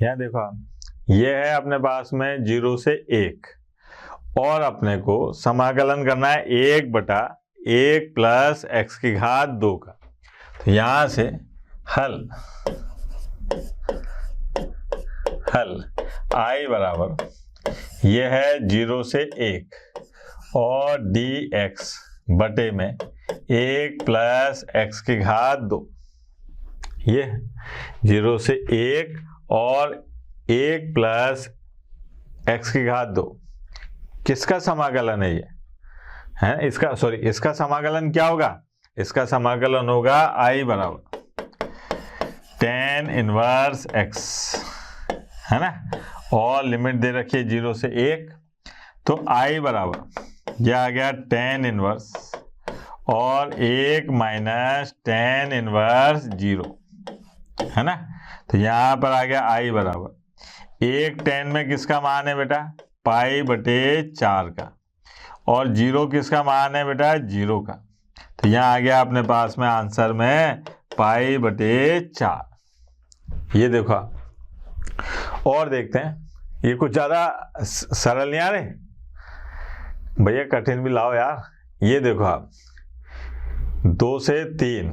यहाँ देखो आप, ये है अपने पास में 0 से 1 और अपने को समाकलन करना है 1/1 प्लस x की घात 2 का। तो यहाँ से हल I बराबर ये है 0 से 1 और dx बटे में 1 प्लस x की घात 2। ये 0 से 1 और 1 प्लस x की घात 2 किसका समाकलन है? ये है इसका समाकलन क्या होगा? इसका समाकलन होगा I बराबर tan इनवर्स x, है ना, और लिमिट दे रखी है 0 से 1। तो I बराबर यह आ गया tan इनवर्स और 1 माइनस tan इनवर्स 0, है ना। तो यहाँ पर आ गया I बराबर 1 tan में किसका मान है बेटा? π/4 का, और 0 किसका मान है बेटा? 0 का। तो यहाँ आ गया अपने पास में आंसर में π/4। ये देखो और देखते हैं, ये कुछ ज़्यादा सरल नहीं आ रहे भैया, कठिन भी लाओ यार। ये देखो आप, 2 से 3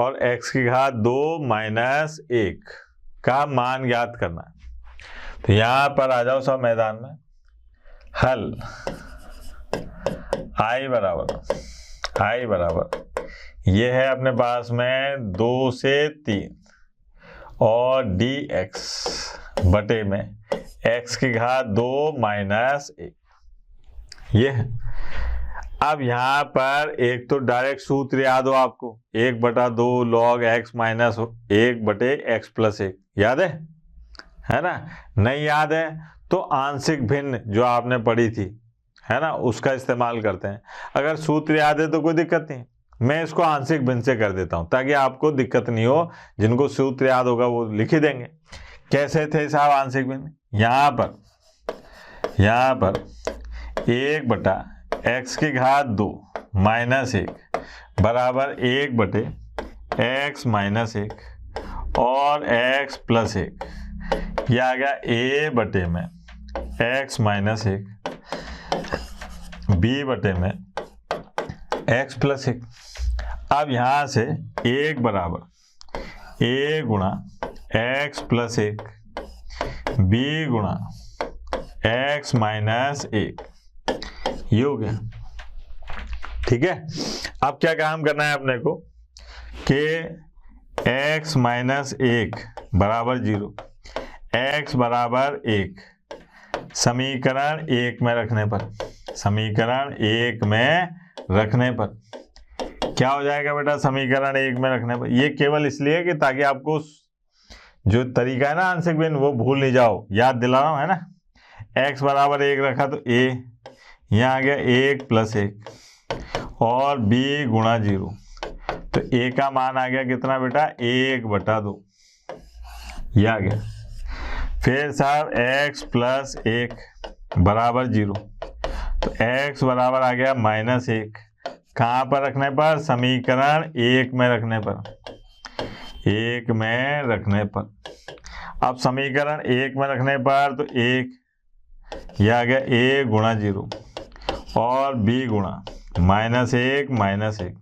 और x की घात 2 माइनस 1 का मान ज्ञात करना है। तो यहाँ पर आ जाओ सब मैदान में। हल I बराबर ये है अपने पास में 2 से 3 और dx बटे में x की घात 2 माइनस 1। ये है। अब यहाँ पर एक तो डायरेक्ट सूत्र याद हो आपको, 1/2 log x minus 1/x plus 1, याद है ना? नहीं याद है तो आंशिक भिन्न जो आपने पढ़ी थी, है ना, उसका इस्तेमाल करते हैं। अगर सूत्र याद है तो कोई दिक्कत नहीं, मैं इसको आंशिक भिन्न से कर देता हूँ ताकि आपको दिक्कत नहीं हो। जिनको सूत्र याद होगा वो लिख ही देंगे। कैसे थे साहब आंशिक भिन्न? यहाँ पर 1/x की घात 2 माइनस 1 बराबर 1/x माइनस 1 और x प्लस 1। यह आ गया a बटे में x माइनस 1 b बटे में x प्लस 1। अब यहाँ से 1 बराबर a गुणा x प्लस 1 b गुणा x माइनस 1, ये हो गया। ठीक है, अब क्या काम करना है अपने को कि x माइनस 1 बराबर 0, x बराबर 1 समीकरण 1 में रखने पर क्या हो जाएगा बेटा? समीकरण 1 में रखने पर ये केवल इसलिए कि ताकि आपको जो तरीका है ना आंशिक भिन्न वो भूल नहीं जाओ, याद दिला रहा हूँ, है ना। x बराबर 1 रखा तो a, यहाँ आ गया 1 प्लस 1 और b गुणा 0। तो a का मान आ गया कितना बेटा? 1/2, ये आ गया। फिर साहब x प्लस 1 बराबर 0, तो x बराबर आ गया माइनस 1। कहाँ पर रखने पर? समीकरण 1 में रखने पर। अब समीकरण 1 में रखने पर तो 1, यह आ गया a गुणा 0 और b गुणा माइनस 1,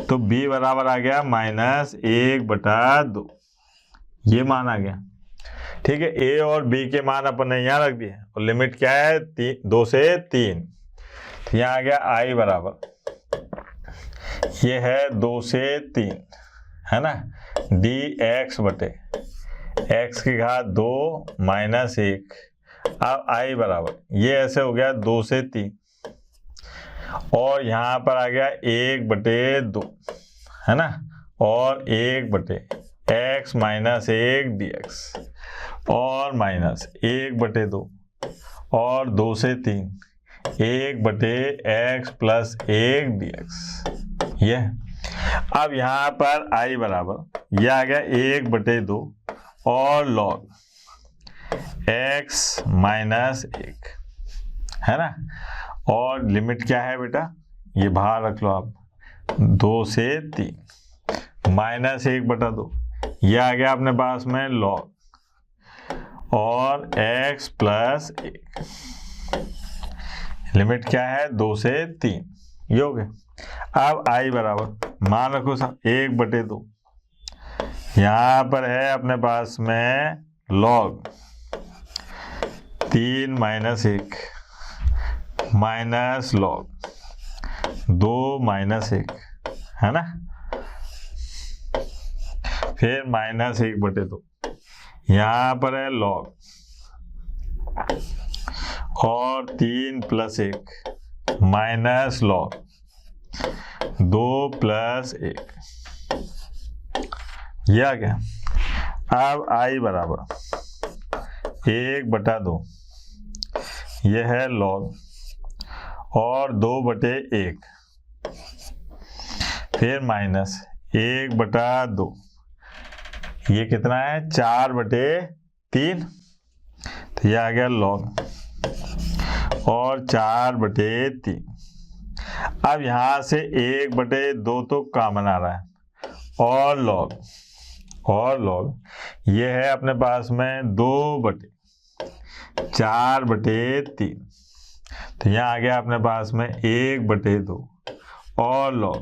तो b बराबर आ गया -1/2, ये मान आ गया। ठीक है, a और b के मान अपन ने यहाँ रख दिए और लिमिट क्या है? 2 से 3। यहाँ आ गया I बराबर ये है 2 से 3, है ना, dx बटे x की घात 2 माइनस 1। अब I बराबर ये ऐसे हो गया 2 से 3 और यहाँ पर आ गया 1/2, है ना, और 1/x माइनस 1 dx और माइनस 1/2 और 2 से 3 1/x प्लस 1 dx। ये अब यहाँ पर I बराबर यह आ गया 1/2 और log x माइनस 1, है ना, और लिमिट क्या है बेटा? ये बाहर रख लो आप, 2 से 3 -1/2, ये आ गया अपने पास में log और x प्लस 1। लिमिट क्या है? 2 से 3। ये हो गया। अब i बराबर मान रखो 1/2। यहाँ पर है अपने पास में log 3 - 1 माइनस log 2 - 1, है ना। फिर -1/2। यहाँ पर है log और 3 + 1 माइनस log 2 + 1। यह आ गया। अब i बराबर 1/2। यह है log और 2/1, फिर -1/2। ये कितना है? 4/3। तो ये आ गया log और 4/3। अब यहां से 1/2 तो कॉमन आ रहा है और log ये है अपने पास में 2/4/3। तो यहाँ आ गया अपने पास में 1/2 और log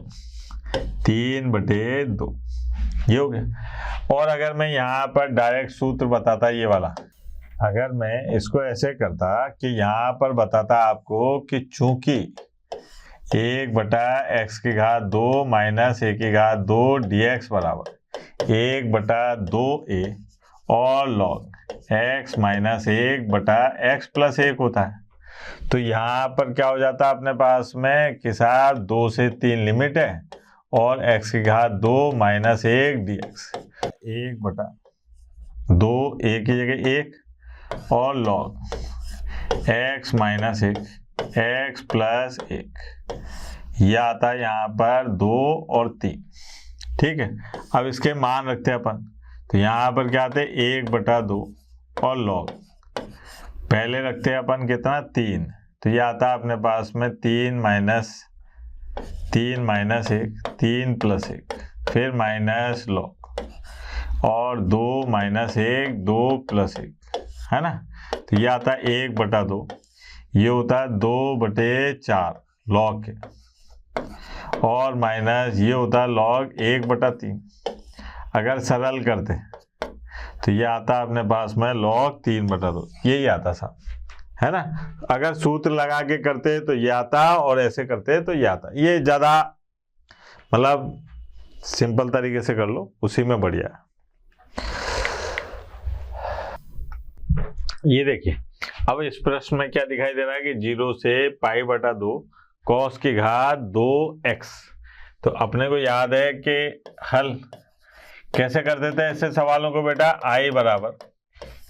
3/2। ये हो गया। और अगर मैं यहाँ पर डायरेक्ट सूत्र बताता, ये वाला, अगर मैं इसको ऐसे करता कि यहाँ पर बताता आपको कि चूंकि 1/x² माइनस a² dx बराबर 1/2a और log x - 1/x + 1 होता है, तो यहाँ पर क्या हो जाता है अपने पास में कि साहब 2 से 3 लिमिट है और x² माइनस 1 dx 1/2 a की जगह 1 और log x - 1 x + 1। यह आता है यहाँ पर 2 और 3। ठीक है। अब इसके मान रखते हैं अपन, तो यहाँ पर क्या आते हैं? 1/2 और log पहले रखते हैं अपन कितना? 3। तो ये आता है अपने पास में 3 - 1 3 + 1, फिर माइनस log और 2 - 1 2 + 1, है ना। तो ये आता है 1/2। ये होता है 2/4 log के, और माइनस ये होता है log 1/3। अगर सरल करते तो ये आता है अपने पास में log 3/2। यही आता साहब, है ना। अगर सूत्र लगा के करते तो ये आता और ऐसे करते तो ये आता। ये ज़्यादा मतलब सिंपल तरीके से कर लो, उसी में बढ़िया है। ये देखिए, अब इस प्रश्न में क्या दिखाई दे रहा है कि 0 से π/2 cos की घात 2x। तो अपने को याद है कि हल कैसे कर देते हैं ऐसे सवालों को बेटा? i बराबर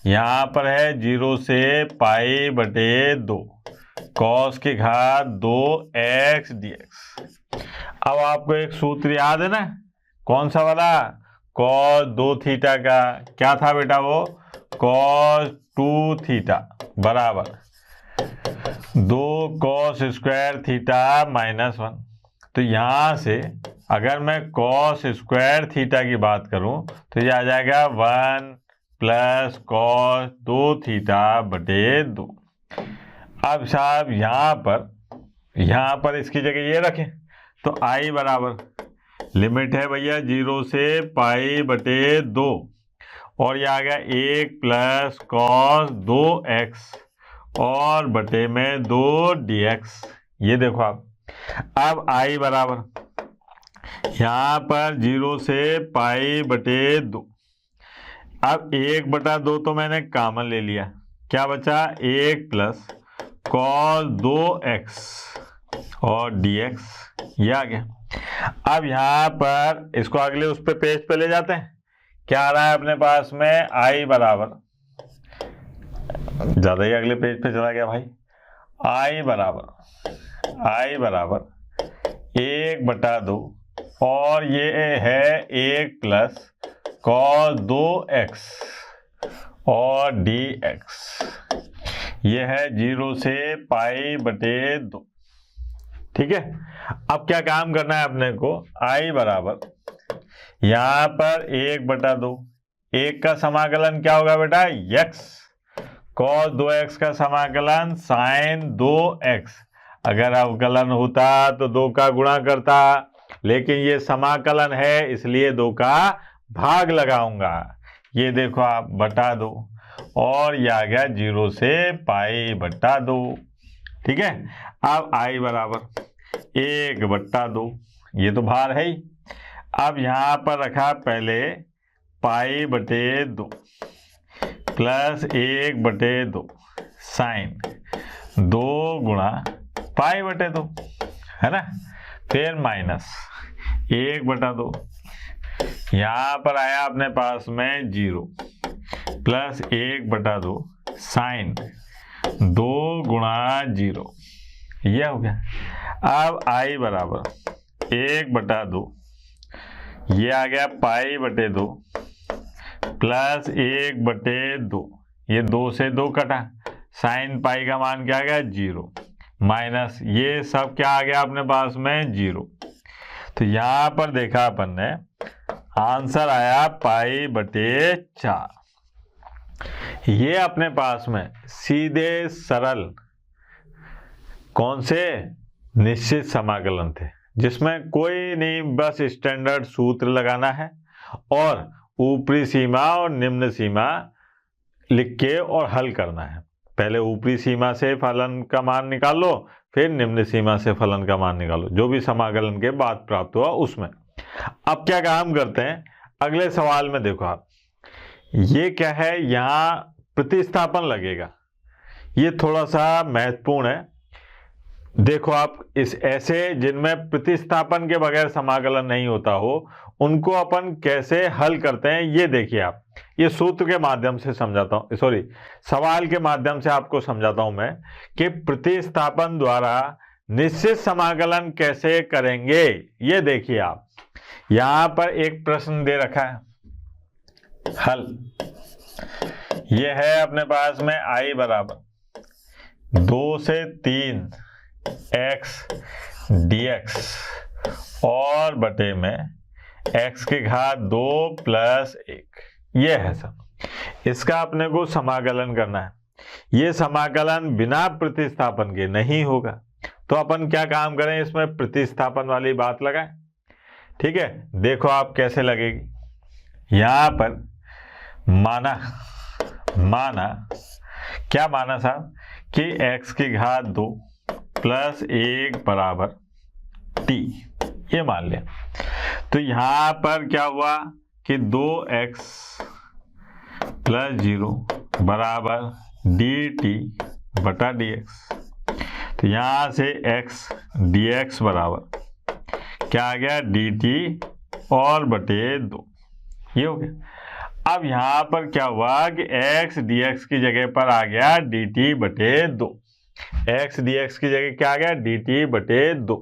यहाँ पर है 0 से π/2 cos की घात 2x dx। अब आपको एक सूत्र याद है ना, कौन सा वाला? cos 2θ का क्या था बेटा? वो cos 2θ बराबर 2 cos² θ -1। तो यहाँ से अगर मैं cos² θ की बात करूं तो ये आ जाएगा 1 + cos 2θ/2। अब साहब यहाँ पर इसकी जगह ये रखें, तो i बराबर लिमिट है भैया 0 से π/2 और ये आ गया 1 + cos 2x और बटे में 2 dx। ये देखो आप, अब i बराबर यहाँ पर 0 से π/2। अब 1/2 तो मैंने कॉमन ले लिया, क्या बचा? 1 + cos 2x और dx। ये आ गया। अब यहाँ पर इसको अगले उस पे पेज पे ले जाते हैं। क्या आ रहा है अपने पास में? i बराबर, ज्यादा ही अगले पेज पे चला गया भाई। i बराबर 1/2 और ये है 1 + cos 2x और dx। ये है 0 से π/2। ठीक है। अब क्या काम करना है अपने को? i बराबर यहाँ पर 1/2, 1 का समाकलन क्या होगा बेटा? x cos 2x का समाकलन sin 2x। अगर अवकलन होता तो 2 का गुणा करता, लेकिन ये समाकलन है इसलिए 2 का भाग लगाऊंगा। ये देखो आप बटा 2, और ये आ गया 0 से पाई बटा 2। ठीक है, अब i बराबर 1/2, ये तो भार है ही। अब यहां पर रखा पहले पाई बटे 2 प्लस 1/2 साइन 2 गुणा पाई बटे 2, है ना, फिर माइनस 1/2, यहां पर आया अपने पास में 0 प्लस 1/2 साइन 2 गुणा 0, यह हो गया। अब i बराबर 1/2, ये आ गया पाई बटे 2 प्लस 1/2, ये 2 से 2 कटा, साइन पाई का मान क्या आ गया 0, माइनस ये सब क्या आ गया अपने पास में 0। तो यहां पर देखा अपन ने आंसर आया पाई बटे 4। ये अपने पास में सीधे सरल कौन से निश्चित समाकलन थे, जिसमें कोई नहीं, बस स्टैंडर्ड सूत्र लगाना है और ऊपरी सीमा और निम्न सीमा लिख के और हल करना है। पहले ऊपरी सीमा से फलन का मान निकाल लो, फिर निम्न सीमा से फलन का मान निकालो, जो भी समाकलन के बाद प्राप्त हुआ उसमें। अब क्या काम करते हैं, अगले सवाल में देखो आप, ये क्या है, यहाँ प्रतिस्थापन लगेगा। ये थोड़ा सा महत्वपूर्ण है। देखो आप, इस ऐसे जिनमें प्रतिस्थापन के बगैर समाकलन नहीं होता हो, उनको अपन कैसे हल करते हैं ये देखिए आप। ये सूत्र के माध्यम से समझाता हूं, सॉरी सवाल के माध्यम से आपको समझाता हूं मैं कि प्रतिस्थापन द्वारा निश्चित समाकलन कैसे करेंगे। ये देखिए आप, यहां पर एक प्रश्न दे रखा है, हल ये है अपने पास में i बराबर 2 से 3 x dx और बटे में x की घात 2 प्लस 1, ये है सब। इसका अपने को समाकलन करना है। ये समाकलन बिना प्रतिस्थापन के नहीं होगा, तो अपन क्या काम करें, इसमें प्रतिस्थापन वाली बात लगाएं। ठीक है, देखो आप कैसे लगेगी। यहां पर माना क्या माना साहब कि x की घात 2 प्लस 1 बराबर t, ये मान लिया। तो यहां पर क्या हुआ कि 2x प्लस 0 बराबर dt बटा dx। तो यहां से x dx बराबर क्या आ गया dt और बटे 2, ये हो गया। अब यहां पर क्या हुआ कि x dx की जगह पर आ गया dt बटे 2, x dx की जगह क्या आ गया dt बटे 2।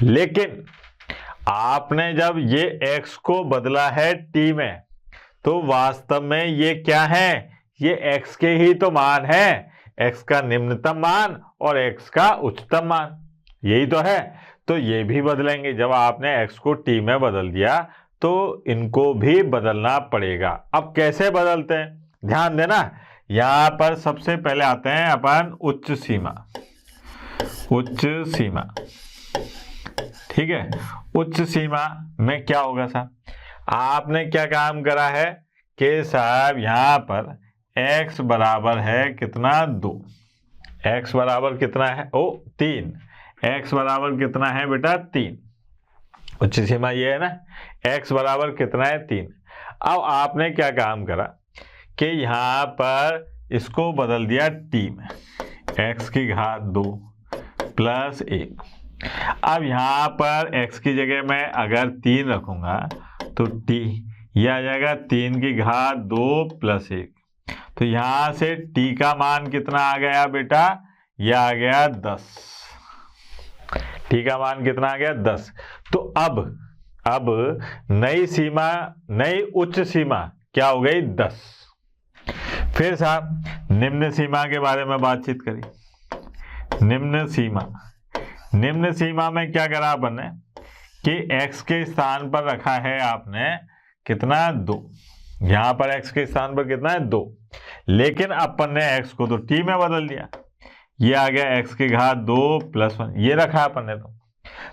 लेकिन आपने जब ये x को बदला है t में, तो वास्तव में ये क्या है, ये x के ही तो मान है, x का निम्नतम मान और x का उच्चतम मान, यही तो है। तो ये भी बदलेंगे, जब आपने x को t में बदल दिया तो इनको भी बदलना पड़ेगा। अब कैसे बदलते हैं, ध्यान देना। यहां पर सबसे पहले आते हैं अपन उच्च सीमा। ठीक है, उच्च सीमा में क्या होगा साहब, आपने क्या काम करा है कि साहब यहां पर x बराबर है कितना 2, x बराबर कितना है 3, x बराबर कितना है बेटा 3, उच्च सीमा ये है ना, x बराबर कितना है 3। अब आपने क्या काम करा कि यहाँ पर इसको बदल दिया t में, x की घात 2 प्लस 1। अब यहाँ पर x की जगह मैं अगर 3 रखूंगा तो t ये आ जाएगा 3 की घात 2 प्लस 1। तो यहाँ से t का मान कितना आ गया बेटा, यह आ गया 10। t का मान कितना आ गया 10। तो अब नई सीमा, नई उच्च सीमा क्या हो गई 10। फिर साहब निम्न सीमा के बारे में बातचीत करी। निम्न सीमा में क्या करा आपने कि x के स्थान पर रखा है आपने कितना 2, यहाँ पर x के स्थान पर कितना है 2। लेकिन अपन ने x को तो t में बदल दिया, ये आ गया x की घात 2 + 1, ये रखा अपन ने।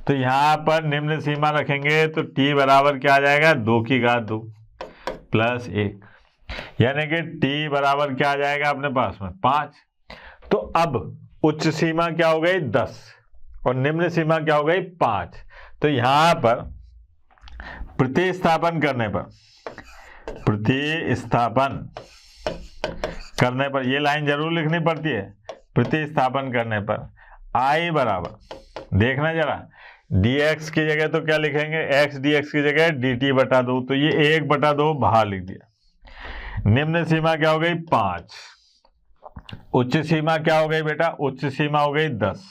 तो यहाँ पर निम्न सीमा रखेंगे तो t बराबर क्या आ जाएगा, 2 की घात 2 + 1, यानी कि t बराबर क्या आ जाएगा अपने पास में 5। तो अब उच्च सीमा क्या हो गई 10 और निम्न सीमा क्या हो गई 5। तो यहां पर प्रतिस्थापन करने पर ये लाइन जरूर लिखनी पड़ती है। प्रतिस्थापन करने पर I बराबर, देखना जरा, dx की जगह तो क्या लिखेंगे, x dx की जगह dt/2, तो ये 1/2 बाहर लिख दिया। निम्न सीमा क्या हो गई 5, उच्च सीमा क्या हो गई बेटा, उच्च सीमा हो गई 10,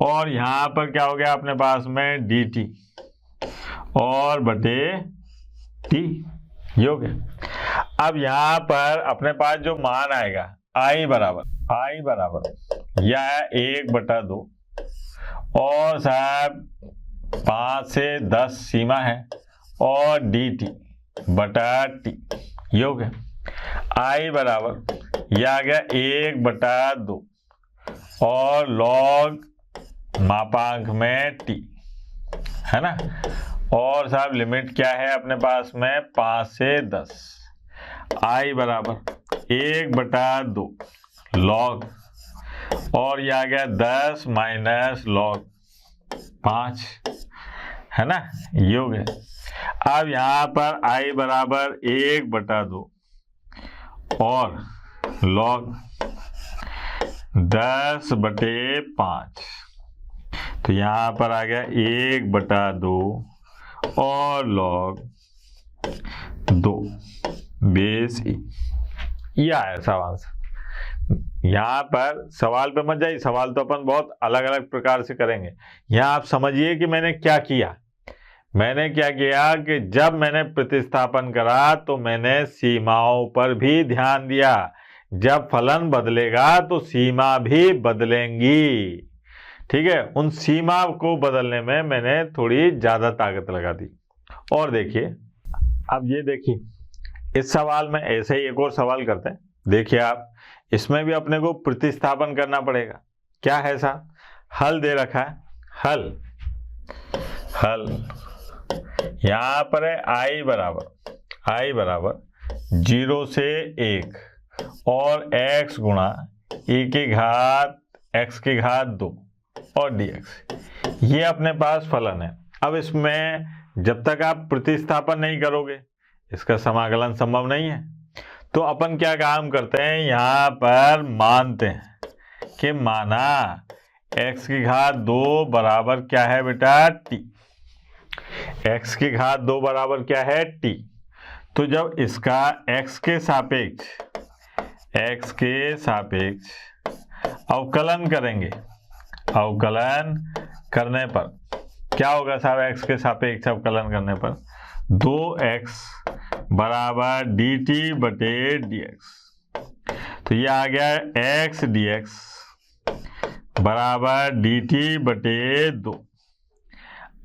और यहां पर क्या हो गया अपने पास में dt और बटे t, ये हो गया। अब यहां पर अपने पास जो मान आएगा I बराबर यह 1/2 और साहब 5 से 10 सीमा है और dt/t, ये हो गया। I बराबर यह आ गया 1/2 और log मापांक में t, है ना, और साहब लिमिट क्या है अपने पास में 5 से 10। I बराबर 1/2 log और यह आ गया 10 माइनस log 5, है ना, ये हो गया। अब यहाँ पर I बराबर 1/2 और log 10/5, तो यहाँ पर आ गया 1/2 और log 2 बेस e, ये आया सवाल। यहाँ पर सवाल पे मत जाइए, सवाल तो अपन बहुत अलग अलग प्रकार से करेंगे। यहाँ आप समझिए कि मैंने क्या किया कि जब मैंने प्रतिस्थापन करा तो मैंने सीमाओं पर भी ध्यान दिया। जब फलन बदलेगा तो सीमा भी बदलेंगी, ठीक है, उन सीमा को बदलने में मैंने थोड़ी ज्यादा ताकत लगा दी। और देखिए, अब ये देखिए इस सवाल में ऐसे ही एक और सवाल करते हैं। देखिए आप, इसमें भी अपने को प्रतिस्थापन करना पड़ेगा। क्या है साहब, हल दे रखा है, हल यहां पर है I बराबर 0 से 1 और x गुणा e की घात x की घात 2 और dx, ये अपने पास फलन है। अब इसमें जब तक आप प्रतिस्थापन नहीं करोगे इसका समाकलन संभव नहीं है। तो अपन क्या काम करते हैं, यहाँ पर मानते हैं कि माना x की घात 2 बराबर क्या है बेटा t, x की घात 2 बराबर क्या है t। तो जब इसका x के सापेक्ष अवकलन करेंगे, अवकलन करने पर क्या होगा साहब, x के सापेक्ष अवकलन करने पर 2x बराबर dt/dx, तो ये आ गया x dx बराबर dt/2।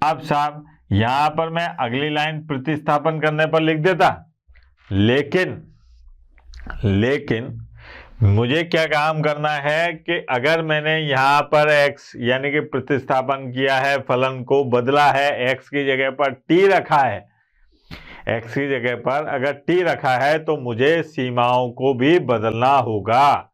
अब साहब यहां पर मैं अगली लाइन प्रतिस्थापन करने पर लिख देता, लेकिन मुझे क्या काम करना है कि अगर मैंने यहाँ पर x यानी कि प्रतिस्थापन किया है, फलन को बदला है, x की जगह पर t रखा है, x की जगह पर अगर t रखा है तो मुझे सीमाओं को भी बदलना होगा,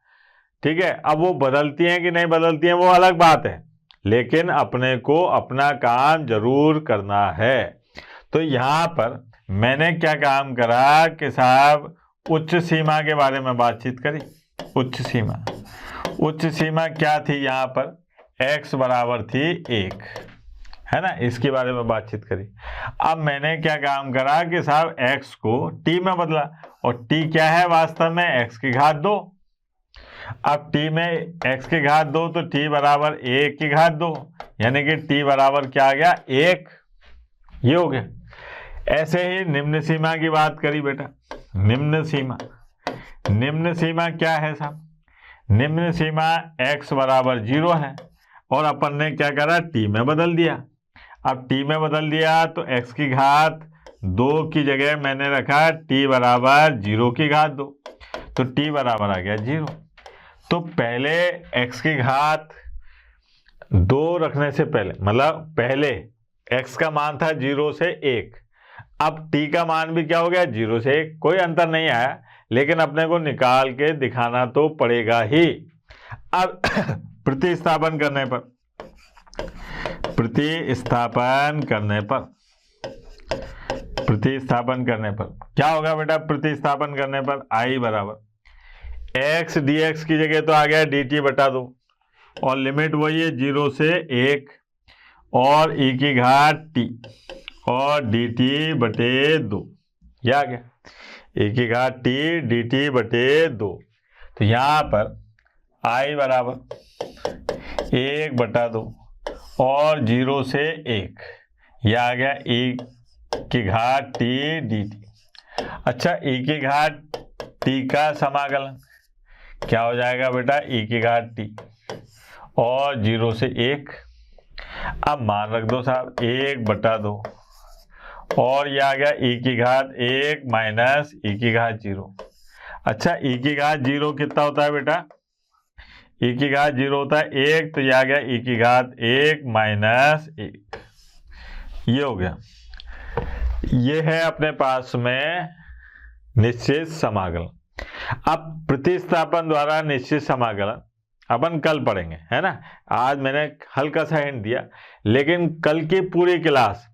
ठीक है। अब वो बदलती हैं कि नहीं बदलती हैं वो अलग बात है, लेकिन अपने को अपना काम जरूर करना है। तो यहाँ पर मैंने क्या काम करा कि साहब उच्च सीमा के बारे में बातचीत करी। उच्च सीमा क्या थी, यहाँ पर x बराबर थी 1, है ना, इसके बारे में बातचीत करी। अब मैंने क्या काम करा कि साहब x को t में बदला, और t क्या है वास्तव में x की घात 2। अब t में x की घात 2 तो t बराबर 1 की घात 2, यानी कि t बराबर क्या आ गया 1, ये हो गया। ऐसे ही निम्न सीमा की बात करी बेटा। निम्न सीमा क्या है साहब, निम्न सीमा x बराबर 0 है और अपन ने क्या करा t में बदल दिया। अब t में बदल दिया तो x की घात 2 की जगह मैंने रखा t बराबर 0 की घात 2, तो t बराबर आ गया 0। तो पहले x की घात 2 रखने से पहले, मतलब पहले x का मान था 0 से 1, अब t का मान भी क्या हो गया 0 से 1, कोई अंतर नहीं आया, लेकिन अपने को निकाल के दिखाना तो पड़ेगा ही। अब प्रतिस्थापन करने पर क्या होगा बेटा? प्रतिस्थापन करने पर i बराबर x dx की जगह तो आ गया dt बटा 2, और लिमिट वही है 0 से 1 और e की घात t और dt बटे 2, यह आ गया e की घात t dt बटे 2। तो यहाँ पर i बराबर 1 बटा 2 और 0 से 1, यह आ गया e की घात t dt। अच्छा, e की घात t का समाकलन क्या हो जाएगा बेटा? e की घात t और 0 से 1, अब मान रख दो साहब 1 बटा 2 और यह आ गया e की घात 1 माइनस e की घात 0। अच्छा, e की घात 0 कितना होता है बेटा? e की घात 0 होता है 1, तो यह आ गया e की घात 1 माइनस 1, ये हो गया। ये है अपने पास में निश्चित समाकलन। अब प्रतिस्थापन द्वारा निश्चित समाकलन अपन कल पढ़ेंगे, है ना। आज मैंने हल्का सा हिंट दिया, लेकिन कल की पूरी क्लास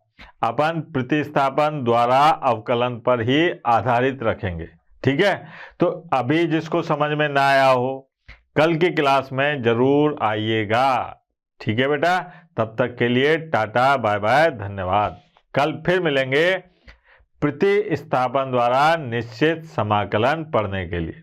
अपन प्रतिस्थापन द्वारा अवकलन पर ही आधारित रखेंगे, ठीक है। तो अभी जिसको समझ में ना आया हो, कल की क्लास में जरूर आइएगा, ठीक है बेटा। तब तक के लिए टाटा, बाय बाय, धन्यवाद। कल फिर मिलेंगे प्रतिस्थापन द्वारा निश्चित समाकलन पढ़ने के लिए।